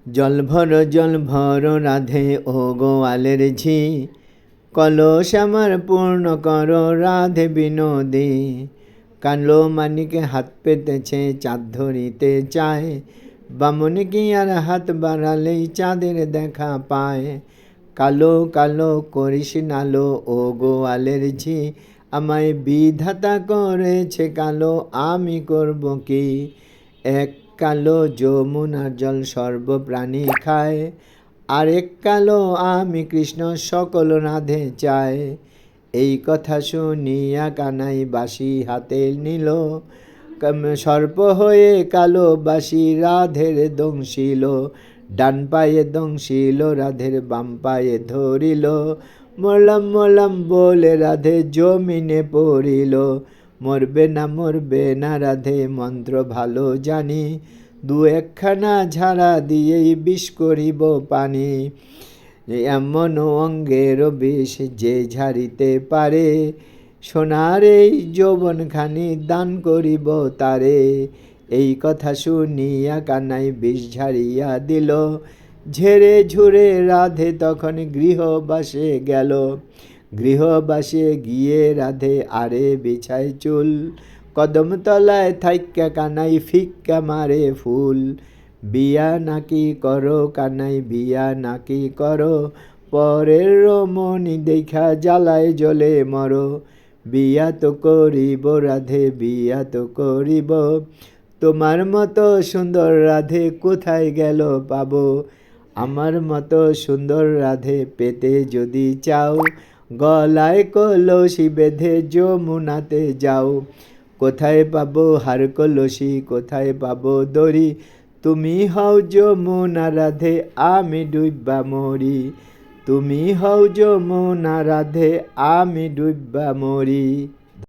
জল ভর রাধে ও গোয়ালের ঝি, কলস আমার পূর্ণ কর রাধে বিনোদী। কালো মানিকে হাত পেতেছে চাঁদ ধরিতে চায়, বামন কি আর হাত বাড়ালেই চাঁদের দেখা পায়। কালো কালো করিস নালো ও গোয়ালের ঝি, আমায় বিধাতা করেছে কালো, আমি করব কি। এক কালো যমুনার জল সর্বপ্রাণী খায়, আরেক কালো আমি কৃষ্ণ সকল রাধে চায়। এই কথা শুনিয়া কানাই বাঁশি হাতে নিল, সর্প হয়ে কালো বাঁশি রাধের দংশিল। ডান পায়ে দংশিল রাধের বাম পায়ে ধরিল, মরলাম মরলাম বলে রাধে জমিনে পড়িল। মরবে না রাধে মন্ত্র ভালো জানি, দু একখানা ঝাড়া দিয়েই বিষ করিব পানি। এমন অঙ্গের বিষ যে ঝাড়িতে পারে, সোনার এই যৌবনখানি দান করিব তারে। এই কথা শুনিয়া কানাই বিষ ঝাড়িয়া দিল, ঝেড়ে ঝুড়ে রাধে তখন গৃহবাসে গেল। গৃহবাসে গিয়ে রাধে আরে বিছায় চুল, কদম তলায় থাইক্কা কানাই ফিক্কা মারে ফুল। বিয়া নাকি করো কানাই বিয়া নাকি করো, পরের রমণী দেখা জ্বালায় জ্বলে মরো। বিয়া তো করিব রাধে বিয়া তো করিব, তোমার মতো সুন্দর রাধে কোথায় গেল পাবো। আমার মতো সুন্দর রাধে পেতে যদি চাও, গলায় কলসি বেঁধে যমুনাতে যাও। কোথায় পাবো হার কলসি কোথায় পাবো দড়ি, তুমি হও যমুনা রাধে আমি ডুইব্বা মরি। তুমি হও যমুনা রাধে আমি ডুইব্বা মরি।